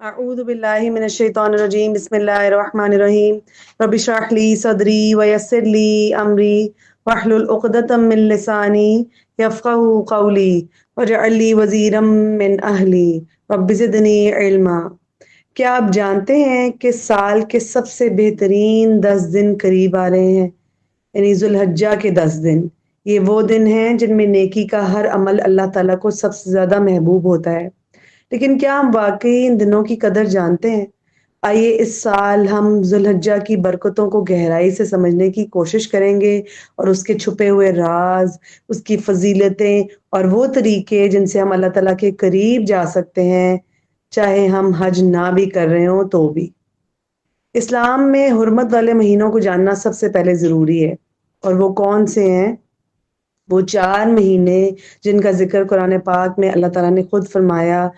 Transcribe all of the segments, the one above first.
अऊज़ु बिल्लाहि मिनश शैतानिर रजीम बिस्मिल्लाहिर रहमानिर रहीम रब्बि इश्रह ली सदरी व यस्सिर ली अमरी वहलुल उक़दतम मिन लिसानी यफ़क़हू क़ौली वजअल ली वज़ीरम मिन अहली रब्बि ज़िदनी इल्मा। क्या आप जानते हैं कि साल के सबसे बेहतरीन 10 दिन करीब आ रहे हैं, यानी ज़ुल्हज्जा के 10 दिन। ये वो दिन हैं जिनमें नेकी का हर अमल अल्लाह ताला को सबसे ज़्यादा महबूब होता है। लेकिन क्या हम वाकई इन दिनों की कदर जानते हैं? आइए इस साल हम ज़ुल्हज्जा की बरकतों को गहराई से समझने की कोशिश करेंगे और उसके छुपे हुए राज, उसकी फजीलतें और वो तरीके जिनसे हम अल्लाह ताला के करीब जा सकते हैं, चाहे हम हज ना भी कर रहे हों तो भी। इस्लाम में हुर्मत वाले महीनों को जानना सबसे पहले ज़रूरी है। और वो कौन से हैं? वो 4 महीने जिनका ज़िक्र कुरान पाक में अल्लाह ताला ने खुद फरमाया।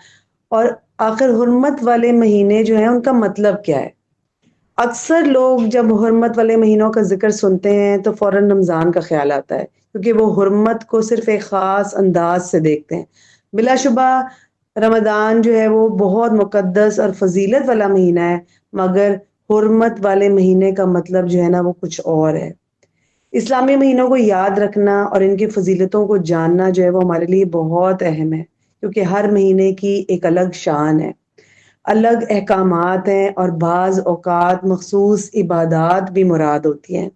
और आखिर हुर्मत वाले महीने जो हैं उनका मतलब क्या है? अक्सर लोग जब हुर्मत वाले महीनों का ज़िक्र सुनते हैं तो फ़ौरन रमज़ान का ख़्याल आता है, क्योंकि वो हुर्मत को सिर्फ़ एक ख़ास अंदाज़ से देखते हैं। बिलाशुबा रमज़ान जो है वो बहुत मुक़द्दस और फ़ज़ीलत वाला महीना है, मगर हुर्मत वाले महीने का मतलब जो है ना वो कुछ और है। इस्लामी महीनों को याद रखना और इनकी फ़ज़ीलतों को जानना जो है वो हमारे लिए बहुत अहम है, क्योंकि हर महीने की एक अलग शान है, अलग अहकामात हैं और बाज़ औक़ात मख़सूस इबादात भी मुराद होती हैं।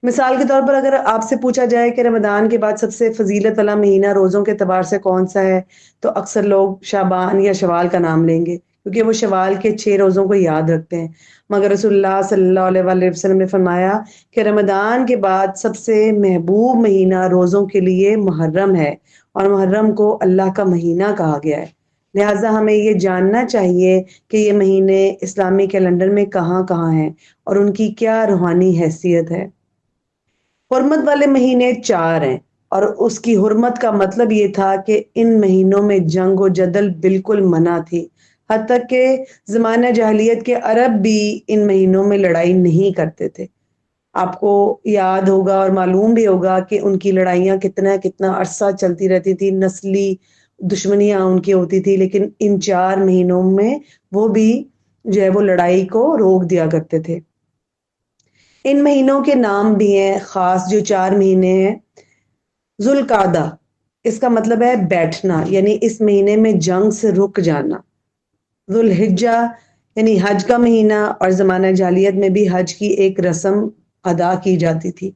मिसाल के तौर पर अगर आपसे पूछा जाए कि रमज़ान के बाद सबसे फ़ज़ीलत वाला महीना रोज़ों के एतबार से कौन-सा है, तो अक्सर लोग शाबान या शवाल का नाम लेंगे, क्योंकि वो शवाल के 6 रोज़ों को याद रखते हैं। मगर रसूलुल्लाह सल्लल्लाहु अलैहि वसल्लम ने फरमाया कि रमज़ान के बाद सबसे महबूब महीना रोज़ों के लिए मुहर्रम है, और मुहर्रम को अल्लाह का महीना कहा गया है। लिहाज़ा हमें ये जानना चाहिए कि ये महीने इस्लामी कैलेंडर में कहाँ-कहाँ हैं और उनकी क्या रूहानी हैसियत है। हुर्मत वाले महीने 4 हैं, और उसकी हुर्मत का मतलब ये था कि इन महीनों में जंग व जदल बिल्कुल मना थी। हत्ता कि ज़माना जाहिलियत के अरब भी इन महीनों में लड़ाई नहीं करते थे। आपको याद होगा और मालूम भी होगा कि उनकी लड़ाइयाँ कितना-कितना अरसा चलती रहती थी, नस्ली दुश्मनियाँ उनकी होती थी, लेकिन इन 4 महीनों में वो भी जो है वो लड़ाई को रोक दिया करते थे। इन महीनों के नाम भी हैं ख़ास, जो 4 महीने हैं। ज़ुल्क़ादा, इसका मतलब है बैठना, यानी इस महीने में जंग से रुक जाना। ज़ुल्हिज्जा यानी हज का महीना, और ज़माना जाहिलियत में भी हज की एक रस्म अदा की जाती थी।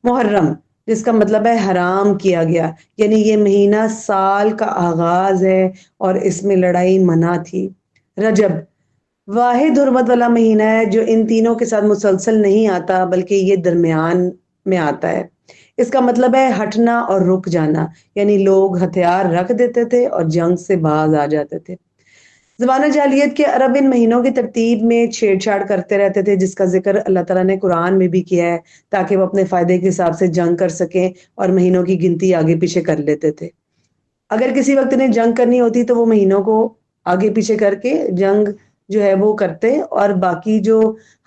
मुहर्रम, जिसका मतलब है हराम किया गया, यानी ये महीना साल का आगाज़ है और इसमें लड़ाई मना थी। रजब वाहिद हुर्मत वाला महीना है जो इन तीनों के साथ मुसलसल नहीं आता, बल्कि ये दरमियान में आता है। इसका मतलब है हटना और रुक जाना, यानी लोग हथियार रख देते थे और जंग से बाज आ जाते थे। ज़माना जाहिलियत के अरब इन महीनों की तरतीब में छेड़छाड़ करते रहते थे, जिसका ज़िक्र अल्लाह ताला ने कुरान में भी किया है, ताकि वो अपने फ़ायदे के हिसाब से जंग कर सकें और महीनों की गिनती आगे-पीछे कर लेते थे। अगर किसी वक़्त इन्हें जंग करनी होती तो वो महीनों को आगे-पीछे करके जंग जो है वो करते, और बाकी जो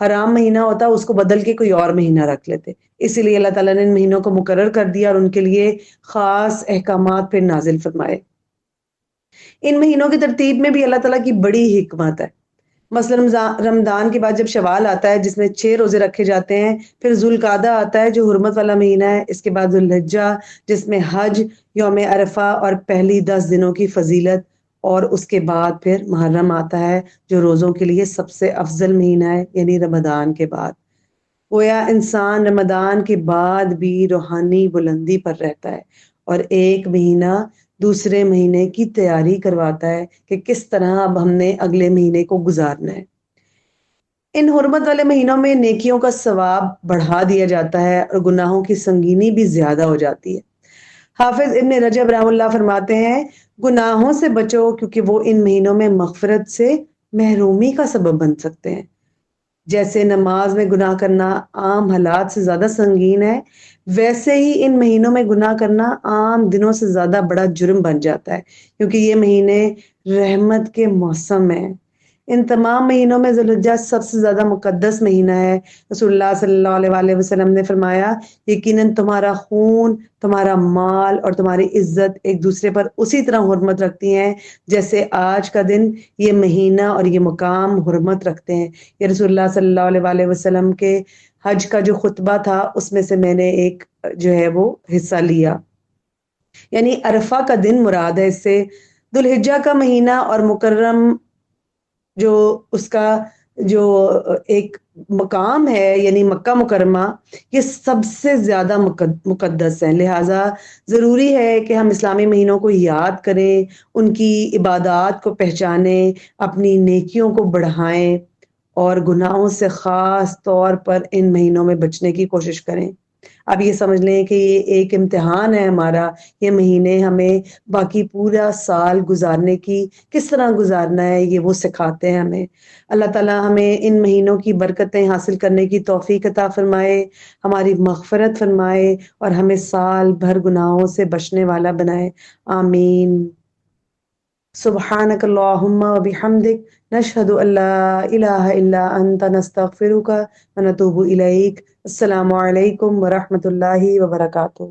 हराम महीना होता उसको बदल के कोई और महीना रख लेते। इसीलिए अल्लाह ताला ने इन महीनों को मुकर्रर कर दिया और उनके लिए ख़ास अहकामात फिर नाज़िल फ़रमाए। इन महीनों की तरतीब में भी अल्लाह ताला की बड़ी हिकमत है। मसलन रमज़ान के बाद जब शवाल आता है जिसमें 6 रोज़े रखे जाते हैं, फिर ज़ुल्क़ादा आता है जो हुर्मत वाला महीना है, इसके बाद ज़ुल्हिज्जा जिसमें हज, यौम अरफ़ा और पहली 10 दिनों की फ़ज़ीलत, और उसके बाद फिर मुहर्रम आता है जो रोज़ों के लिए सबसे अफ़ज़ल महीना है, यानी रमज़ान के बाद। गोया इंसान रमज़ान के बाद भी रूहानी बुलंदी पर रहता है और एक महीना दूसरे महीने की तैयारी करवाता है कि किस तरह अब हमने अगले महीने को गुज़ारना है। इन हुर्मत वाले महीनों में नेकियों का सवाब बढ़ा दिया जाता है और गुनाहों की संगीनी भी ज़्यादा हो जाती है। हाफ़िज़ इब्न रजब रहमतुल्लाह फरमाते हैं, गुनाहों से बचो क्योंकि वो इन महीनों में मग़फ़िरत से महरूमी का सबब बन सकते हैं। जैसे नमाज में गुनाह करना आम हालात से ज़्यादा संगीन है, वैसे ही इन महीनों में गुनाह करना आम दिनों से ज़्यादा बड़ा जुर्म बन जाता है, क्योंकि ये महीने रहमत के मौसम हैं। ان تمام مہینوں میں ذوالحجہ سب سے زیادہ مقدس مہینہ ہے۔ رسول اللہ صلی اللہ علیہ وآلہ وسلم نے فرمایا یقیناً تمہارا خون، تمہارا مال اور تمہاری عزت ایک دوسرے پر اسی طرح حرمت رکھتی ہیں جیسے آج کا دن، یہ مہینہ اور یہ مقام حرمت رکھتے ہیں۔ یہ رسول اللہ صلی اللہ علیہ وآلہ وسلم کے حج کا جو خطبہ تھا اس میں سے میں نے ایک جو ہے وہ حصہ لیا، یعنی عرفہ کا دن مراد ہے اس سے۔ ذوالحجہ کا مہینہ اور مکرم جو اس کا جو ایک مقام ہے یعنی مکہ مکرمہ، یہ سب سے زیادہ مقدس ہے، لہٰذا ضروری ہے کہ ہم اسلامی مہینوں کو یاد کریں، ان کی عبادات کو پہچانیں، اپنی نیکیوں کو بڑھائیں اور گناہوں سے خاص طور پر ان مہینوں میں بچنے کی کوشش کریں۔ اب یہ سمجھ لیں کہ یہ ایک امتحان ہے ہمارا، یہ مہینے ہمیں باقی پورا سال گزارنے کی کس طرح گزارنا ہے یہ وہ سکھاتے ہیں ہمیں۔ اللہ تعالیٰ ہمیں ان مہینوں کی برکتیں حاصل کرنے کی توفیق عطا فرمائے، ہماری مغفرت فرمائے اور ہمیں سال بھر گناہوں سے بچنے والا بنائے، آمین۔ سبحانک اللہم و بحمدک، نشہد ان لا الہ الا انت، نستغفرک و نتوب الیک۔ السلام علیکم ورحمۃ اللہ وبرکاتہ۔